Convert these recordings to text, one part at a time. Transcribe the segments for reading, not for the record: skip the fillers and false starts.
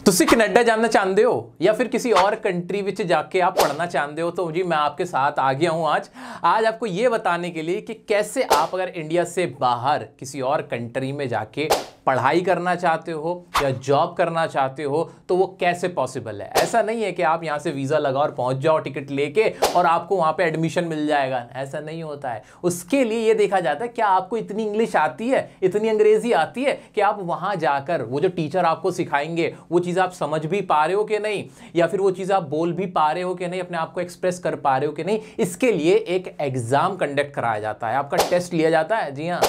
ਤੁਸੀਂ कनाडा जानना चाहते हो या फिर किसी और कंट्री विच जाके आप पढ़ना चाहते हो, तो जी मैं आपके साथ आ गया हूं आज आपको ये बताने के लिए कि कैसे आप अगर इंडिया से बाहर किसी और कंट्री में जाके पढ़ाई करना चाहते हो या जॉब करना चाहते हो तो वो कैसे पॉसिबल है। ऐसा नहीं है कि आप यहां से वीज़ा लगाओ और पहुंच जाओ टिकट लेके और आपको वहां पे एडमिशन मिल जाएगा, ऐसा नहीं होता है। उसके लिए ये देखा जाता है क्या आपको इतनी इंग्लिश आती है, इतनी अंग्रेजी आती है कि आप वहां जाकर वो जो टीचर आपको सिखाएंगे वो चीज़ आप समझ भी पा रहे हो कि नहीं, या फिर वो चीज़ आप बोल भी पा रहे हो कि नहीं, अपने आप को एक्सप्रेस कर पा रहे हो कि नहीं। इसके लिए एक एग्जाम कंडक्ट कराया जाता है, आपका टेस्ट लिया जाता है। जी हाँ,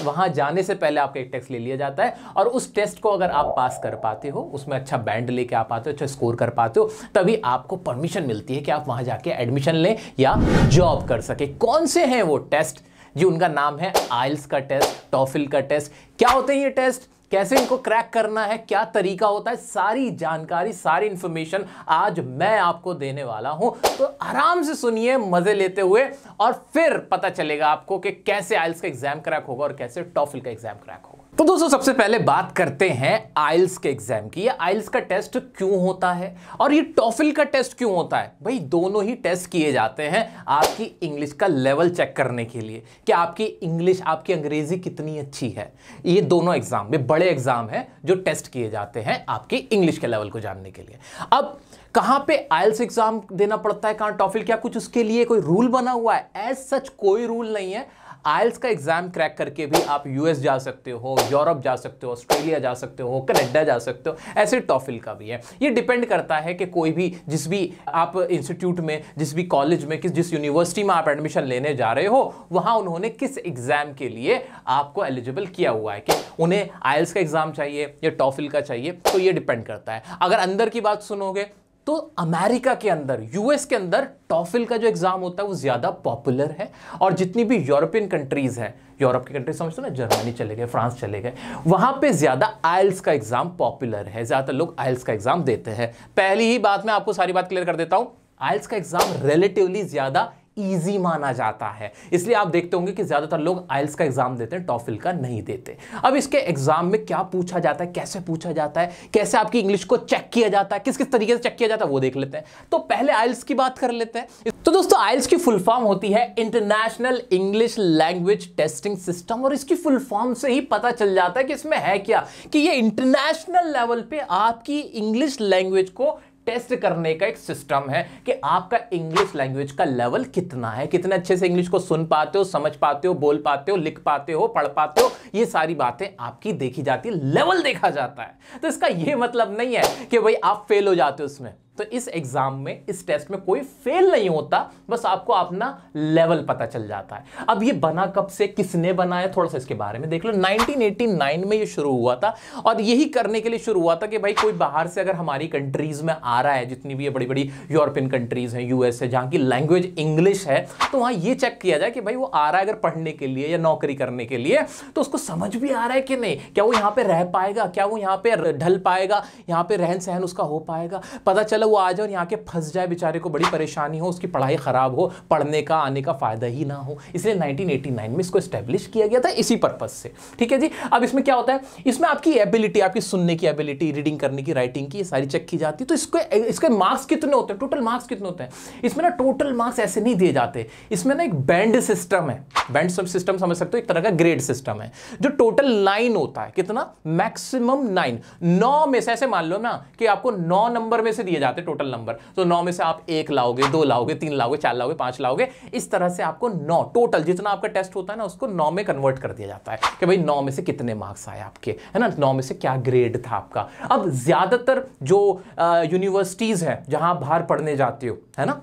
वहां जाने से पहले आपका एक टेस्ट ले लिया जाता है और उस टेस्ट को अगर आप पास कर पाते हो, उसमें अच्छा बैंड लेके आ पाते हो, अच्छा स्कोर कर पाते हो, तभी आपको परमिशन मिलती है कि आप वहां जाके एडमिशन लें या जॉब कर सके। कौन से हैं वो टेस्ट? जी उनका नाम है आइल्स का टेस्ट, टॉफिल का टेस्ट। क्या होते हैं ये टेस्ट, कैसे इनको क्रैक करना है, क्या तरीका होता है, सारी जानकारी, सारी इंफॉर्मेशन आज मैं आपको देने वाला हूं। तो आराम से सुनिए मजे लेते हुए और फिर पता चलेगा आपको कि कैसे आइल्स का एग्जाम क्रैक होगा और कैसे टॉफिल का एग्जाम क्रैक होगा। तो दोस्तों सबसे पहले बात करते हैं आइल्स के एग्जाम की। ये आइल्स का टेस्ट क्यों होता है और ये टॉफिल का टेस्ट क्यों होता है? भाई दोनों ही टेस्ट किए जाते हैं आपकी इंग्लिश का लेवल चेक करने के लिए कि आपकी इंग्लिश, आपकी अंग्रेजी कितनी अच्छी है। ये दोनों एग्जाम में बड़े एग्जाम हैं जो टेस्ट किए जाते हैं आपकी इंग्लिश के लेवल को जानने के लिए। अब कहां पे आइल्स एग्जाम देना पड़ता है, कहां टॉफिल, क्या कुछ उसके लिए कोई रूल बना हुआ है? एज सच कोई रूल नहीं है। आइल्स का एग्जाम क्रैक करके भी आप यूएस जा सकते हो, यूरोप जा सकते हो, ऑस्ट्रेलिया जा सकते हो, कनाडा जा सकते हो। ऐसे टॉफिल का भी है। ये डिपेंड करता है कि कोई भी जिस भी आप इंस्टीट्यूट में, जिस भी कॉलेज में, जिस यूनिवर्सिटी में आप एडमिशन लेने जा रहे हो, वहां उन्होंने किस एग्जाम के लिए आपको एलिजिबल किया हुआ है कि उन्हें आइल्स का एग्जाम चाहिए या टॉफिल का चाहिए, तो ये डिपेंड करता है। अगर अंदर की बात सुनोगे तो अमेरिका के अंदर, यूएस के अंदर टॉफिल का जो एग्जाम होता है वो ज्यादा पॉपुलर है। और जितनी भी यूरोपियन कंट्रीज हैं, यूरोप की कंट्रीज समझते हो ना, जर्मनी चले गए, फ्रांस चले गए, वहां पे ज्यादा आइल्स का एग्जाम पॉपुलर है, ज्यादातर लोग आइल्स का एग्जाम देते हैं। पहली ही बात में आपको सारी बात क्लियर कर देता हूं, आइल्स का एग्जाम रिलेटिवली ज्यादा इजी माना जाता है, इसलिए आप देखते होंगे कि ज्यादातर लोग आइल्स का एग्जाम देते हैं, टॉफिल का नहीं देते। अब इसके एग्जाम में क्या पूछा जाता है, कैसे पूछा जाता है, कैसे आपकी इंग्लिश को चेक किया जाता है, किस किस तरीके से चेक किया जाता है वो देख लेते हैं। तो पहले आइल्स की बात कर लेते हैं। तो दोस्तों आइल्स की फुल फॉर्म होती है international English language testing system, और इसकी फुल फॉर्म से ही पता चल जाता है कि इसमें है क्या, कि ये इंटरनेशनल लेवल पे आपकी इंग्लिश लैंग्वेज को टेस्ट करने का एक सिस्टम है कि आपका इंग्लिश लैंग्वेज का लेवल कितना है, कितने अच्छे से इंग्लिश को सुन पाते हो, समझ पाते हो, बोल पाते हो, लिख पाते हो, पढ़ पाते हो। ये सारी बातें आपकी देखी जाती है, लेवल देखा जाता है। तो इसका ये मतलब नहीं है कि भाई आप फेल हो जाते हो उसमें। तो इस एग्जाम में, इस टेस्ट में कोई फेल नहीं होता, बस आपको अपना लेवल पता चल जाता है। अब ये बना कब से, किसने बनाया, थोड़ा सा इसके बारे में देख लो। 1989 में ये शुरू हुआ था और यही करने के लिए शुरू हुआ था कि भाई कोई बाहर से अगर हमारी कंट्रीज में आ रहा है, जितनी भी ये बड़ी बड़ी यूरोपियन कंट्रीज हैं, यूएस है, जहां की लैंग्वेज इंग्लिश है, तो वहां ये चेक किया जाए कि भाई वो आ रहा है अगर पढ़ने के लिए या नौकरी करने के लिए, तो उसको समझ भी आ रहा है कि नहीं, क्या वो यहाँ पे रह पाएगा, क्या वो यहाँ पे ढल पाएगा, यहाँ पे रहन सहन उसका हो पाएगा। पता चला वो आ जाए और यहाँ के फंस जाए, बेचारे को बड़ी परेशानी हो, उसकी पढ़ाई खराब हो, पढ़ने का आने का फायदा ही ना हो। इसलिए 1989 में इसको एस्टेब्लिश किया गया था इसी पर्पज से। ठीक है जी। अब इसमें क्या होता है, इसमें आपकी एबिलिटी, आपकी सुनने की एबिलिटी, रीडिंग करने की, राइटिंग की, ये सारी चेक की जाती है। तो इसके मार्क्स कितने होते हैं, टोटल मार्क्स कितने होते हैं? इसमें ना टोटल मार्क्स ऐसे नहीं दिए जाते, इसमें ना एक बैंड सिस्टम है। बैंड सिस्टम समझ सकते हो, एक तरह का ग्रेड सिस्टम है, जो टोटल 9 होता है। कितना? मैक्सिमम 9। 9 में से, ऐसे मान लो ना कि आपको 9 नंबर में से दिए जाते हैं टोटल नंबर, तो 9 में से आप 1 लाओगे, 2 लाओगे, 3 लाओगे, 4 लाओगे, 5 लाओगे, इस तरह से आपको 9 टोटल जितना आपका टेस्ट होता है ना, उसको 9 में कन्वर्ट कर दिया जाता है कि भाई 9 में से कितने मार्क्स आए आपके, है ना, 9 में से क्या ग्रेड था आपका। अब ज्यादातर जो यूनिवर्सिटीज हैं जहां बाहर पढ़ने जाते हो, है ना,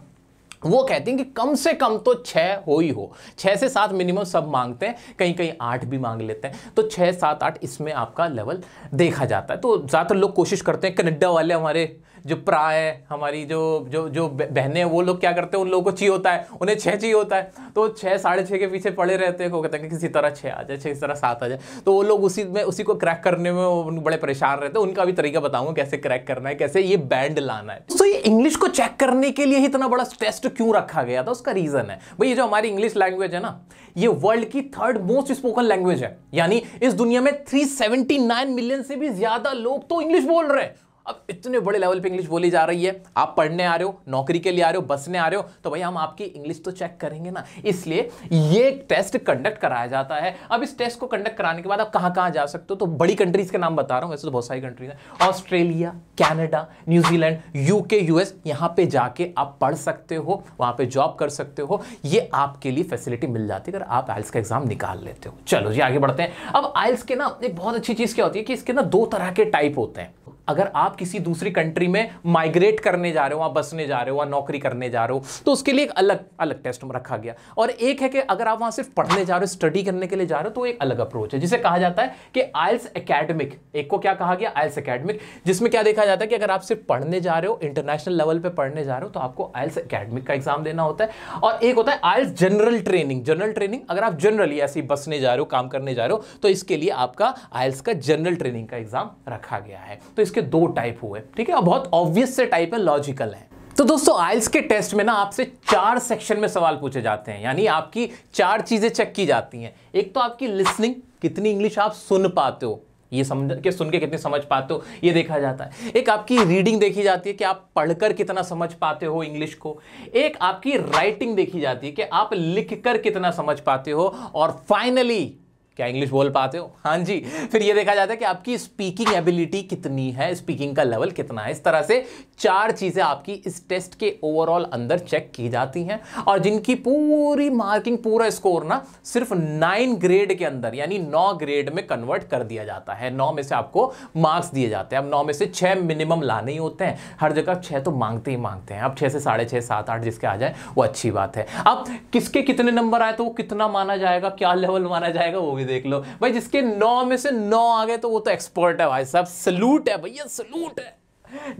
वो कहते हैं कि कम से कम तो 6 हो ही हो, 6 से 7 मिनिमम सब मांगते हैं, कहीं कहीं 8 भी मांग लेते हैं। तो 6, 7, 8 इसमें आपका लेवल देखा जाता है। तो ज्यादातर लोग कोशिश करते हैं, कनाडा वाले हमारे जो प्रा है, हमारी जो बहनें हैं, वो लोग क्या करते हैं, उन लोगों को चाहिए होता है, उन्हें 6 चाहिए होता है, तो 6, 6.5 के पीछे पड़े रहते हैं। वो कहते हैं कि किसी तरह 6 आ जाए, किसी तरह 7 आ जाए। तो वो लोग उसी को क्रैक करने में वो बड़े परेशान रहते हैं। उनका भी तरीका बताऊंगा कैसे क्रैक करना है, कैसे ये बैंड लाना है। तो ये इंग्लिश को चेक करने के लिए इतना बड़ा टेस्ट क्यों रखा गया था, उसका रीजन है भाई, ये जो हमारी इंग्लिश लैंग्वेज है ना, ये वर्ल्ड की 3rd मोस्ट स्पोकन लैंग्वेज है। यानी इस दुनिया में 379 मिलियन से भी ज्यादा लोग तो इंग्लिश बोल रहे हैं। अब इतने बड़े लेवल पे इंग्लिश बोली जा रही है, आप पढ़ने आ रहे हो, नौकरी के लिए आ रहे हो, बसने आ रहे हो, तो भाई हम आपकी इंग्लिश तो चेक करेंगे ना। इसलिए ये टेस्ट कंडक्ट कराया जाता है। अब इस टेस्ट को कंडक्ट कराने के बाद आप कहां कहां जा सकते हो, तो बड़ी कंट्रीज के नाम बता रहा हूं, वैसे तो बहुत सारी कंट्रीज हैं, Australia, Canada, New Zealand, UK, US, यहां पे जाके आप पढ़ सकते हो, वहां पे जॉब कर सकते हो। ये आपके लिए फैसिलिटी मिल जाती है अगर आप आइल्स का एग्जाम निकाल लेते हो। चलो जी आगे बढ़ते हैं। अब आइल्स के ना एक बहुत अच्छी चीज क्या होती है कि इसके ना दो तरह के टाइप होते हैं। अगर आप किसी दूसरी कंट्री में माइग्रेट करने जा रहे हो, वहां बसने जा रहे हो, वहां नौकरी करने जा रहे हो, तो उसके लिए एक अलग अलग टेस्ट रखा गया। और एक है कि अगर आप वहां सिर्फ पढ़ने जा रहे हो, स्टडी करने के लिए जा रहे हो, तो एक अलग अप्रोच है जिसे कहा जाता है कि आइल्स एकेडमिक। एक को क्या कहा गया, आइल्स एकेडमिक, जिसमें क्या देखा जाता है कि अगर आप सिर्फ पढ़ने जा रहे हो, इंटरनेशनल लेवल पे पढ़ने जा रहे हो, तो आपको आइल्स एकेडमिक का एग्जाम देना होता है। और एक होता है आइल्स जनरल ट्रेनिंग। जनरल ट्रेनिंग अगर आप जनरली ऐसे ही बसने जा रहे हो, काम करने जा रहे हो, तो इसके लिए आपका आइल्स का जनरल ट्रेनिंग का एग्जाम रखा गया है। तो इसके दो टाइप हुए, ठीक है, बहुत ऑब्वियस से टाइप है, लॉजिकल है। तो दोस्तों आइल्स के टेस्ट में ना आपसे 4 सेक्शन में सवाल पूछे जाते हैं, यानी आपकी 4 चीजें चेक की जाती हैं। एक तो आपकी लिसनिंग, कितनी इंग्लिश आप सुन पाते हो, ये समझ के सुन के कितनी समझ पाते हो, ये देखा जाता है। एक आपकी रीडिंग देखी जाती है कि आप पढ़कर कितना समझ पाते हो इंग्लिश को। एक आपकी राइटिंग देखी जाती है कि आप लिखकर कितना समझ पाते हो। और फाइनली क्या इंग्लिश बोल पाते हो, हाँ जी। फिर ये देखा जाता है कि आपकी स्पीकिंग एबिलिटी कितनी है, स्पीकिंग का लेवल कितना है। इस तरह से 4 चीजें आपकी इस टेस्ट के ओवरऑल अंदर चेक की जाती हैं, और जिनकी पूरी मार्किंग, पूरा स्कोर ना सिर्फ 9 ग्रेड के अंदर यानी 9 ग्रेड में कन्वर्ट कर दिया जाता है। 9 में से आपको मार्क्स दिए जाते हैं। अब 9 में से 6 मिनिमम लाने ही होते हैं, हर जगह 6 तो मांगते ही मांगते हैं। अब 6 से 6.5, 7, 8 जिसके आ जाए वो अच्छी बात है। अब किसके कितने नंबर आए तो वो कितना माना जाएगा, क्या लेवल माना जाएगा, वो भी देख लो भाई। जिसके 9 में से 9 आ गए तो वो तो एक्सपर्ट है भाई साहब, सलूट है भैया, सलूट है।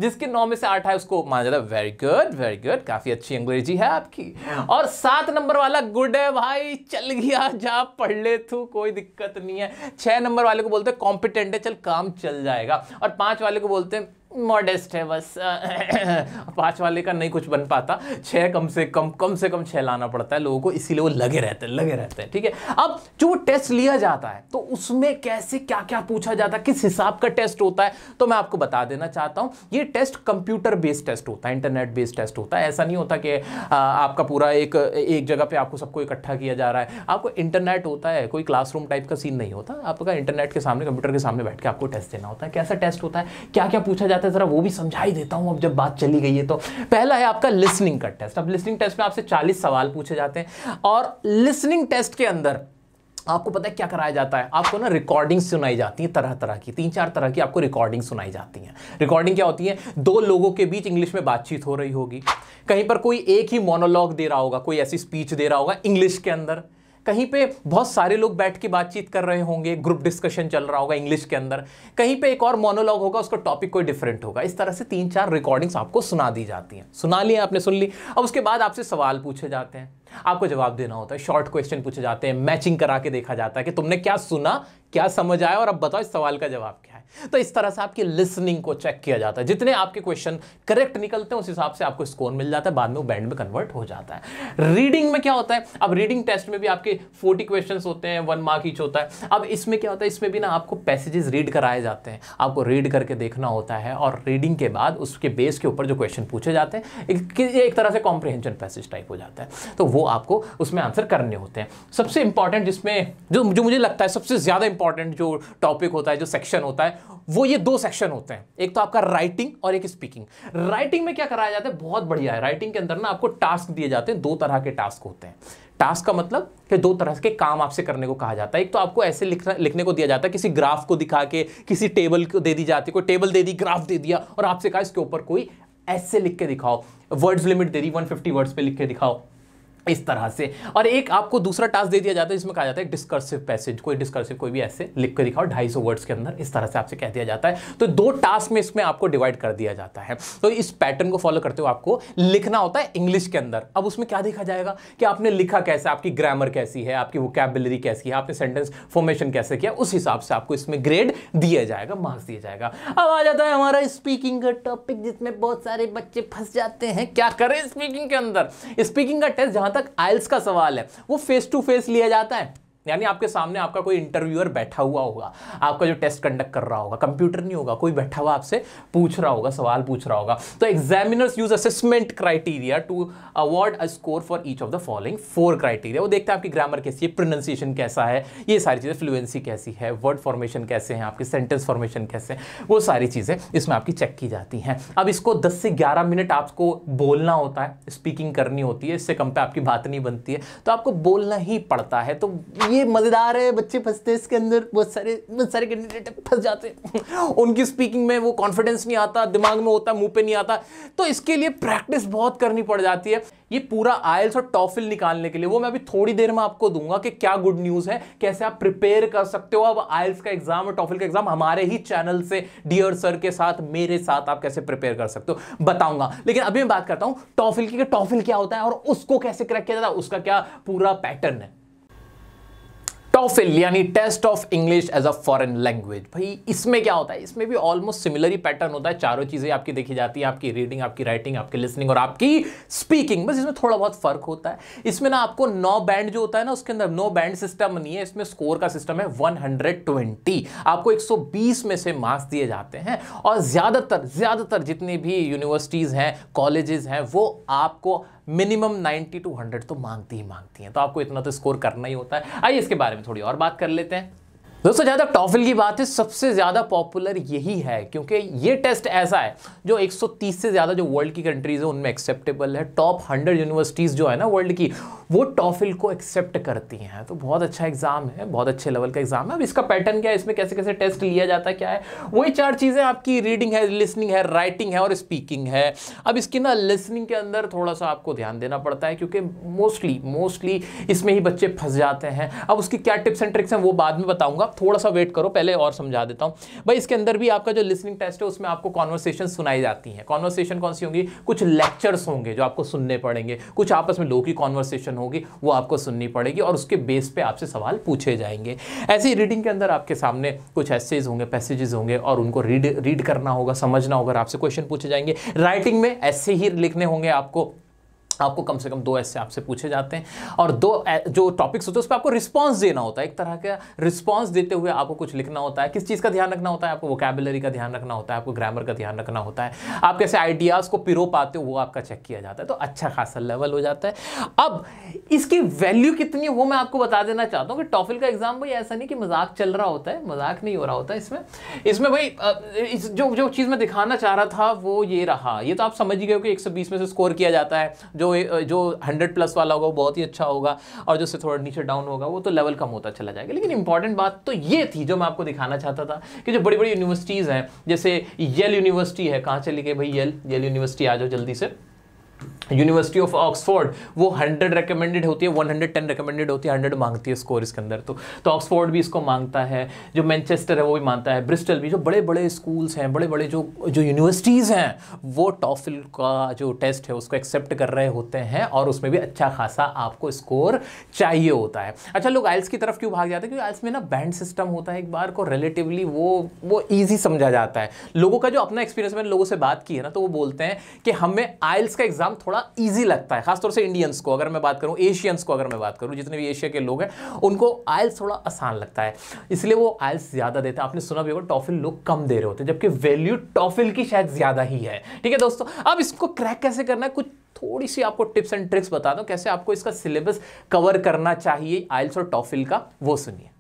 जिसके 9 में से 8 है उसको माना जाता है वेरी गुड, वेरी गुड, काफी अच्छी अंग्रेजी है आपकी। और 7 नंबर वाला गुड है भाई, चल गया, जा पढ़ ले तू, कोई दिक्कत नहीं है। 6 नंबर वाले को बोलते हैं कॉम्पिटेंट है, चल काम चल जाएगा। और 5 वाले को बोलते हैं मॉडेस्ट है बस। 5 वाले का नहीं कुछ बन पाता, 6 कम से कम 6 लाना पड़ता है लोगों को, इसीलिए वो लगे रहते हैं, ठीक है। अब जो टेस्ट लिया जाता है तो उसमें कैसे क्या क्या पूछा जाता है, किस हिसाब का टेस्ट होता है, तो मैं आपको बता देना चाहता हूं। ये टेस्ट कंप्यूटर बेस्ड टेस्ट होता है, इंटरनेट बेस्ड टेस्ट होता है। ऐसा नहीं होता कि आपका पूरा एक जगह पे आपको सबको इकट्ठा किया जा रहा है। आपको इंटरनेट होता है, कोई क्लासरूम टाइप का सीन नहीं होता। आपका इंटरनेट के सामने, कंप्यूटर के सामने बैठ के आपको टेस्ट देना होता है। कैसा टेस्ट होता है, क्या क्या पूछा जाता है, जरा वो भी समझा ही देता हूं अब जब बात चली गई है तो। पहला है आपका लिसनिंग का टेस्ट। अब लिसनिंग टेस्ट में आपसे 40 सवाल पूछे जाते हैं, और लिसनिंग टेस्ट के अंदर आपको पता है क्या कराया जाता है, आपको ना रिकॉर्डिंग सुनाई जाती है, तरह तरह की, 3-4 तरह की आपको रिकॉर्डिंग सुनाई जाती है। रिकॉर्डिंग क्या होती है, 2 लोगों के बीच इंग्लिश में बातचीत हो रही होगी, कहीं पर कोई एक ही मोनोलॉग दे रहा होगा, कोई ऐसी स्पीच दे रहा होगा इंग्लिश के अंदर, कहीं पे बहुत सारे लोग बैठ के बातचीत कर रहे होंगे, ग्रुप डिस्कशन चल रहा होगा इंग्लिश के अंदर, कहीं पे एक और मोनोलॉग होगा, उसका टॉपिक कोई डिफरेंट होगा। इस तरह से 3-4 रिकॉर्डिंग्स आपको सुना दी जाती हैं। सुना लिया आपने, सुन ली। अब उसके बाद आपसे सवाल पूछे जाते हैं, आपको जवाब देना होता है। शॉर्ट क्वेश्चन पूछे जाते हैं, मैचिंग करा के देखा जाता है कि तुमने क्या सुना, क्या समझ आया, और अब बताओ इस सवाल का जवाब क्या है। तो इस तरह से आपकी लिसनिंग को चेक किया जाता है। जितने आपके क्वेश्चन करेक्ट निकलते हैं उस हिसाब से आपको स्कोर मिल जाता है, बाद में वो बैंड में कन्वर्ट हो जाता है। रीडिंग में क्या होता है, अब रीडिंग टेस्ट में भी आपके 40 क्वेश्चंस होते हैं, 1 मार्क ईच होता है। अब इसमें क्या होता है, इसमें भी ना आपको पैसेजेस रीड कराए जाते हैं, आपको रीड करके देखना होता है, और रीडिंग के बाद उसके बेस के ऊपर जो क्वेश्चन पूछे जाते हैं एक तरह से कॉम्प्रिहेंशन पैसेज टाइप हो जाता है, तो वो आपको उसमें आंसर करने होते हैं। सबसे इंपॉर्टेंट जिसमें जो मुझे लगता है सबसे ज्यादा इंपॉर्टेंट जो टॉपिक होता है, जो सेक्शन होता है, वो ये 2 सेक्शन होते हैं। एक तो आपका राइटिंग और एक स्पीकिंग। राइटिंग में क्या कराया जाता है, बहुत बढ़िया है। राइटिंग के अंदर ना आपको टास्क दिए जाते हैं, 2 तरह के टास्क होते हैं। टास्क का मतलब कि 2 तरह के काम आपसे करने को कहा जाता है। एक तो आपको ऐसे लिखने को दिया जाता है, किसी ग्राफ को दिखा के, किसी टेबल को दे दी जाती है, कोई टेबल दे दी, ग्राफ दे दिया, और आपसे कहा इसके ऊपर कोई ऐसे लिख के दिखाओ, वर्ड्स लिमिट दे दी, 150 वर्ड्स पे लिख के दिखाओ, इस तरह से। और एक आपको दूसरा टास्क दे दिया जाता है जिसमें कहा जाता है डिस्कर्सिव पैसेज, कोई भी ऐसे लिख कर दिखाओ 250 वर्ड्स के अंदर, इस तरह से आपसे कह दिया जाता है। तो 2 टास्क में इसमें आपको डिवाइड कर दिया जाता है। तो इस पैटर्न को फॉलो करते हुए आपको लिखना होता है इंग्लिश के अंदर। अब उसमें क्या देखा जाएगा कि आपने लिखा कैसे, आपकी ग्रामर कैसी है, आपकी वोकैबुलरी कैसी है, आपने सेंटेंस फॉर्मेशन कैसे किया, उस हिसाब से आपको इसमें ग्रेड दिया जाएगा, मार्क्स दिया जाएगा। अब आ जाता है हमारा स्पीकिंग का टॉपिक, जिसमें बहुत सारे बच्चे फंस जाते हैं। क्या करें स्पीकिंग के अंदर, स्पीकिंग का टेस्ट जहां तक आइल्स का सवाल है वो फेस टू फेस लिया जाता है। यानी आपके सामने आपका कोई इंटरव्यूअर बैठा हुआ होगा, आपका जो टेस्ट कंडक्ट कर रहा होगा, कंप्यूटर नहीं होगा, कोई बैठा हुआ आपसे पूछ रहा होगा, सवाल पूछ रहा होगा। तो examiners use assessment criteria to award a score for each of the following 4 criteria. वो देखते हैं आपकी ग्रामर कैसी है, प्रोनाउंसिएशन कैसा है, ये सारी चीजें, फ्लुएंसी कैसी है, वर्ड फॉर्मेशन कैसे हैं, आपके सेंटेंस फॉर्मेशन कैसे हैं, वो सारी चीजें इसमें आपकी चेक की जाती हैं। अब इसको 10 से 11 मिनट आपको बोलना होता है, स्पीकिंग करनी होती है, इससे कम पे आपकी बात नहीं बनती है, तो आपको बोलना ही पड़ता है। तो ये मजेदार है, बच्चे फंसते हैं इसके अंदर, बहुत सारे कैंडिडेट फंस जाते हैं, उनकी स्पीकिंग में वो कॉन्फिडेंस नहीं आता, दिमाग में होता है, मुंह पे नहीं आता। तो इसके लिए प्रैक्टिस बहुत करनी पड़ जाती है। ये पूरा आइल्स और टॉफिल निकालने के लिए वो मैं अभी थोड़ी देर में आपको दूंगा कि क्या गुड न्यूज है, कैसे आप प्रिपेयर कर सकते हो। अब आइल्स का एग्जाम और टॉफिल का एग्जाम हमारे ही चैनल से डियर सर के साथ, मेरे साथ आप कैसे प्रिपेयर कर सकते हो बताऊंगा। लेकिन अभी मैं बात करता हूं टॉफिल की, कि टॉफिल क्या होता है और उसको कैसे क्रैक किया जाता है, उसका क्या पूरा पैटर्न है। टॉफिल यानी test of English as a foreign language. भाई इसमें क्या होता है, इसमें भी ऑलमोस्ट सिमिलर ही पैटर्न होता है, चारों चीजें आपकी देखी जाती है, आपकी रीडिंग, आपकी राइटिंग, आपकी लिसनिंग और आपकी स्पीकिंग। बस इसमें थोड़ा बहुत फर्क होता है। इसमें ना आपको 9 बैंड जो होता है ना, उसके अंदर 9 बैंड सिस्टम नहीं है, इसमें स्कोर का सिस्टम है 120। आपको 120 में से मार्क्स दिए जाते हैं और ज्यादातर जितनी भी यूनिवर्सिटीज हैं, कॉलेजेस हैं, वो आपको मिनिमम 90 to 100 तो मांगती हैं, तो आपको इतना तो स्कोर करना ही होता है। आइए इसके बारे में थोड़ी और बात कर लेते हैं। दोस्तों जहां तक टॉफिल की बात है, सबसे ज्यादा पॉपुलर यही है, क्योंकि ये टेस्ट ऐसा है जो 130 से ज्यादा जो वर्ल्ड की कंट्रीज है उनमें एक्सेप्टेबल है। टॉप 100 यूनिवर्सिटीज जो है ना वर्ल्ड की, वो टॉफिल को एक्सेप्ट करती हैं। तो बहुत अच्छा एग्जाम है, बहुत अच्छे लेवल का एग्जाम है। अब इसका पैटर्न क्या है, इसमें कैसे कैसे टेस्ट लिया जाता है, क्या है, वही 4 चीजें आपकी रीडिंग है, लिसनिंग है, राइटिंग है और स्पीकिंग है। अब इसकी ना लिसनिंग के अंदर थोड़ा सा आपको ध्यान देना पड़ता है, क्योंकि मोस्टली इसमें ही बच्चे फंस जाते हैं। अब उसकी क्या टिप्स एंड ट्रिक्स हैं वो बाद में बताऊंगा, थोड़ा सा वेट करो, पहले और समझा देता हूं। भाई इसके अंदर भी आपका जो लिसनिंग टेस्ट है उसमें आपको कॉन्वर्सेशन सुनाई जाती हैं। कॉन्वर्सेशन कौन सी होंगी, कुछ लेक्चर्स होंगे जो आपको सुनने पड़ेंगे, कुछ आपस में लोगों की कॉन्वर्सेशन होगी वो आपको सुननी पड़ेगी और उसके बेस पे आपसे सवाल पूछे जाएंगे। ऐसी रीडिंग के अंदर आपके सामने कुछ एसेज होंगे, पैसेजेस होंगे और उनको रीड करना होगा, समझना होगा, आपसे क्वेश्चन पूछे जाएंगे। राइटिंग में ऐसे ही लिखने होंगे, आपको कम से कम 2 ऐसे आपसे पूछे जाते हैं और 2 जो टॉपिक्स होते हैं उस पर आपको रिस्पांस देना होता है। एक तरह का रिस्पांस देते हुए आपको कुछ लिखना होता है। किस चीज़ का ध्यान रखना होता है, आपको वोकैबुलरी का ध्यान रखना होता है, आपको ग्रामर का ध्यान रखना होता है, आप कैसे आइडियाज़ को पिरो पाते हो वो आपका चेक किया जाता है। तो अच्छा खासा लेवल हो जाता है। अब इसकी वैल्यू कितनी है वो मैं आपको बता देना चाहता हूँ कि टॉफिल का एग्जाम भाई ऐसा नहीं कि मजाक चल रहा होता है, मजाक नहीं हो रहा होता है इसमें भाई जो चीज़ मैं दिखाना चाह रहा था वो ये रहा। ये तो आप समझ ही गए कि 120 में से स्कोर किया जाता है। जो 100+ वाला होगा वो बहुत ही अच्छा होगा और जो से थोड़ा नीचे डाउन होगा वो तो लेवल कम होता चला जाएगा। लेकिन इंपॉर्टेंट बात तो ये थी जो मैं आपको दिखाना चाहता था कि जो बड़ी बड़ी यूनिवर्सिटीज़ हैं, जैसे येल यूनिवर्सिटी है, कहाँ चली गई भाई येल यूनिवर्सिटी, आ जाओ जल्दी से। यूनिवर्सिटी ऑफ ऑक्सफोर्ड वो 100 रिकमेंडेड होती है, 110 रिकमेंडेड होती है, 100 मांगती है स्कोर इसके अंदर। तो ऑक्सफोर्ड भी इसको मांगता है, जो मैनचेस्टर है वो भी मांगता है, ब्रिस्टल भी, जो बड़े बड़े स्कूल्स हैं, बड़े बड़े जो यूनिवर्सिटीज़ हैं वो टॉफिल का जो टेस्ट है उसको एक्सेप्ट कर रहे होते हैं और उसमें भी अच्छा खासा आपको स्कोर चाहिए होता है। अच्छा, लोग आइल्स की तरफ क्यों भाग जाते हैं, क्योंकि आइल्स में ना बैंड सिस्टम होता है, एक बार को रिलेटिवली वो ईजी समझा जाता है। लोगों का जो अपना एक्सपीरियंस, मैंने लोगों से बात की है ना, तो वो बोलते हैं कि हमें आइल्स का एग्जाम थोड़ा इजी लगता है, खासतौर से इंडियंस को अगर मैं बात करूं, एशियंस को अगर मैं बात करूं, जितने भी एशिया के लोग हैं उनको आइल्स थोड़ा आसान लगता है, इसलिए वो आइल्स ज्यादा देते हैं। आपने सुना भी होगा टॉफिल लोग कम दे रहे होते हैं, जबकि वैल्यू टॉफिल की शायद ज्यादा ही है। ठीक है दोस्तों, अब इसको क्रैक कैसे करना है, कुछ थोड़ी सी आपको टिप्स एंड ट्रिक्स बता दूं कैसे आपको इसका सिलेबस कवर करना चाहिए आइल्स और टॉफिल का, वो सुनिए।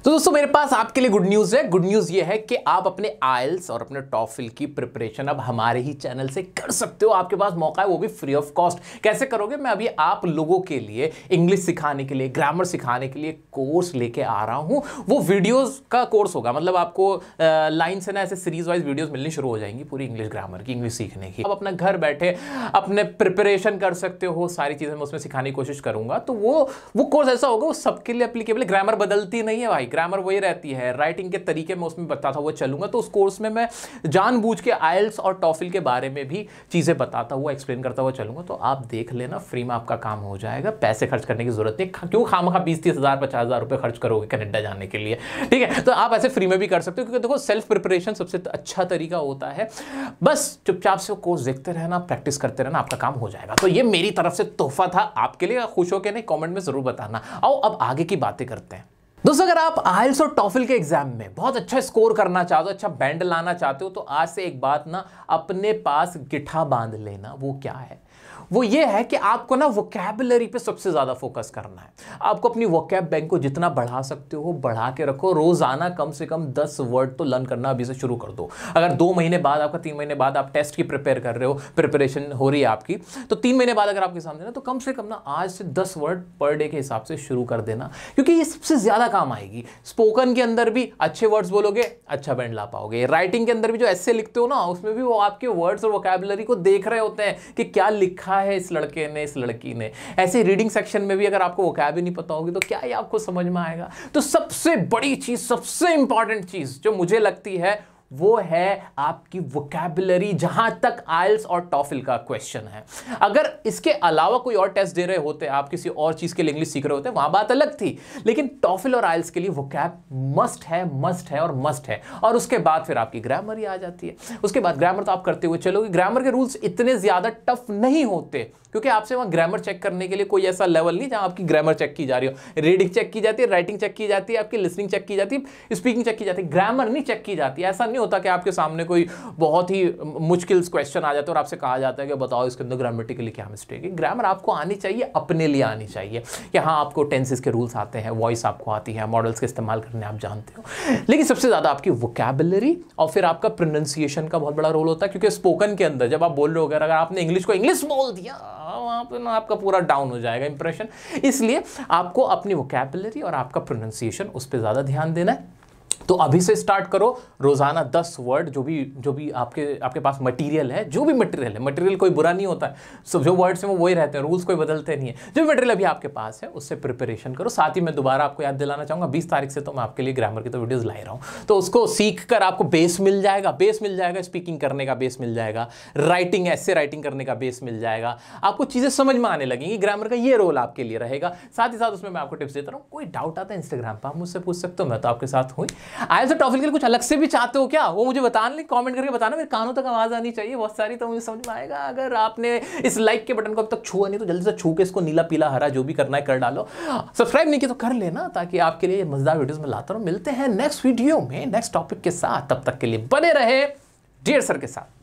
तो दोस्तों मेरे पास आपके लिए गुड न्यूज़ है। गुड न्यूज़ ये है कि आप अपने आइल्स और अपने टॉफिल की प्रिपरेशन अब हमारे ही चैनल से कर सकते हो। आपके पास मौका है, वो भी फ्री ऑफ कॉस्ट। कैसे करोगे, मैं अभी आप लोगों के लिए इंग्लिश सिखाने के लिए, ग्रामर सिखाने के लिए कोर्स लेके आ रहा हूं। वो वीडियोस का कोर्स होगा, मतलब आपको लाइन से ना ऐसे सीरीज वाइज वीडियोस मिलनी शुरू हो जाएंगी पूरी इंग्लिश ग्रामर की, इंग्लिश सीखने की। आप अपना घर बैठे अपने प्रिपरेशन कर सकते हो, सारी चीज़ें मैं उसमें सिखाने की कोशिश करूंगा। तो वो कोर्स ऐसा होगा, वो सबके लिए एप्लीकेबल है। ग्रामर बदलती नहीं है भाई, ग्रामर वही रहती है, राइटिंग के तरीके में उसमें बताता हुआ चलूंगा। तो उस कोर्स में मैं जानबूझ के आइल्स और टॉफिल के बारे में भी चीजें बताता हुआ, एक्सप्लेन करता हुआ चलूंगा। तो आप देख लेना, फ्री में आपका काम हो जाएगा, पैसे खर्च करने की जरूरत नहीं। क्यों खामखा 20-30 हज़ार 50 हज़ार रुपए खर्च करोगे कनाडा जाने के लिए, ठीक है। तो आप ऐसे फ्री में भी कर सकते हो, क्योंकि देखो सेल्फ प्रिपरेशन सबसे अच्छा तरीका होता है। बस चुपचाप से कोर्स देखते रहना, प्रैक्टिस करते रहना, आपका काम हो जाएगा। तो ये मेरी तरफ से तोहफा था आपके लिए। खुश हो के नहीं, कमेंट में जरूर बताना। आओ अब आगे की बातें करते हैं। दोस्तों, अगर आप आइल्स और टॉफिल के एग्जाम में बहुत अच्छा स्कोर करना चाहते हो, अच्छा बैंड लाना चाहते हो, तो आज से एक बात ना अपने पास गिठा बांध लेना। वो क्या है? वो ये है कि आपको ना वोकैबुलरी पे सबसे ज्यादा फोकस करना है। आपको अपनी वोकैब बैंक को जितना बढ़ा सकते हो बढ़ा के रखो। रोजाना कम से कम 10 वर्ड तो लर्न करना अभी से शुरू कर दो। अगर 2 महीने बाद, आपका 3 महीने बाद आप टेस्ट की प्रिपेयर कर रहे हो, प्रिपरेशन हो रही है आपकी, तो 3 महीने बाद अगर आपके सामने ना, तो कम से कम ना आज से 10 वर्ड पर डे के हिसाब से शुरू कर देना, क्योंकि ये सबसे ज्यादा काम आएगी। स्पोकन के अंदर भी अच्छे वर्ड्स बोलोगे, अच्छा बैंड ला पाओगे। राइटिंग के अंदर भी जो ऐसे लिखते हो ना, उसमें भी वो आपके वर्ड्स और वोकैबुलरी को देख रहे होते हैं कि क्या लिखा है इस लड़के ने, इस लड़की ने। ऐसे रीडिंग सेक्शन में भी अगर आपको वोकैब ही नहीं पता होगी तो क्या ही आपको समझ में आएगा। तो सबसे बड़ी चीज, सबसे इंपॉर्टेंट चीज जो मुझे लगती है, वो है आपकी वोकैबुलरी, जहां तक आइल्स और टॉफिल का क्वेश्चन है। अगर इसके अलावा कोई और टेस्ट दे रहे होते, आप किसी और चीज के लिए इंग्लिश सीख रहे होते, वहां बात अलग थी। लेकिन टॉफिल और आइल्स के लिए वोकैब मस्ट है, मस्ट है और मस्ट है। और उसके बाद फिर आपकी ग्रामर ही आ जाती है। उसके बाद ग्रामर तो आप करते हुए चलोगे। ग्रामर के रूल्स इतने ज्यादा टफ नहीं होते, क्योंकि आपसे वहां ग्रामर चेक करने के लिए कोई ऐसा लेवल नहीं जहां आपकी ग्रामर चेक की जा रही हो। रीडिंग चेक की जाती है, राइटिंग चेक की जाती है, आपकी लिसनिंग चेक की जाती है, स्पीकिंग चेक की जाती है, ग्रामर नहीं चेक की जाती है। ऐसा नहीं होता कि आपके सामने कोई बहुत ही मुश्किल क्वेश्चन आ जाता है और आपसे कहा जाता है कि बताओ इसके अंदर ग्रामेटिकली क्या मिस्टेक है। ग्रामर आपको आनी चाहिए, अपने लिए आनी चाहिए कि हाँ आपको टेंसेस के रूल्स आते हैं, वॉइस आपको आती है, मॉडल्स के इस्तेमाल करने आप जानते हो। लेकिन सबसे ज्यादा आपकी वोकैबुलरी और फिर आपका प्रोनाउंसिएशन का बहुत बड़ा रोल होता है, क्योंकि स्पोकन के अंदर जब आप बोल रहे हो, अगर आपने इंग्लिश को इंग्लिश बोल दिया, वहां पर ना आपका पूरा डाउन हो जाएगा इंप्रेशन। इसलिए आपको अपनी वोकैबुलरी और आपका प्रोनाउंसिएशन उस पर ज्यादा ध्यान देना है। तो अभी से स्टार्ट करो, रोजाना 10 वर्ड, जो भी आपके पास मटेरियल है, जो भी मटेरियल है, मटेरियल कोई बुरा नहीं होता है, सब जो वर्ड्स हैं वो वही रहते हैं, रूल्स कोई बदलते नहीं है। जो मटेरियल अभी आपके पास है उससे प्रिपरेशन करो। साथ ही मैं दोबारा आपको याद दिलाना चाहूंगा, 20 तारीख से तो मैं आपके लिए ग्रामर की तो वीडियोस ला रहा हूं, तो उसको सीख कर आपको बेस मिल जाएगा। बेस मिल जाएगा, स्पीकिंग करने का बेस मिल जाएगा, राइटिंग, ऐसे राइटिंग करने का बेस मिल जाएगा। आपको चीजें समझ में आने लगेंगी। ग्रामर का ये रोल आपके लिए रहेगा। साथ ही साथ उसमें मैं आपको टिप्स देता रहूं। कोई डाउट आता है इंस्टाग्राम पर आप मुझसे पूछ सकते हो, मैं तो आपके साथ हूं। आइल्स और टॉफिल के लिए कुछ अलग से भी चाहते हो क्या, वो मुझे बताना, कमेंट करके बताना। मेरे कानों तक आवाज आनी चाहिए बहुत सारी, तो मुझे समझ में आएगा। अगर आपने इस लाइक के बटन को अब तक छुआ नहीं तो जल्दी से छू के इसको नीला पीला हरा जो भी करना है कर डालो। सब्सक्राइब नहीं किया तो कर लेना, ताकि आपके लिए मजेदार वीडियोस में लाता रहूं। मिलते हैं नेक्स्ट वीडियो में नेक्स्ट टॉपिक के साथ। तब तक के लिए बने रहे डियर सर के साथ।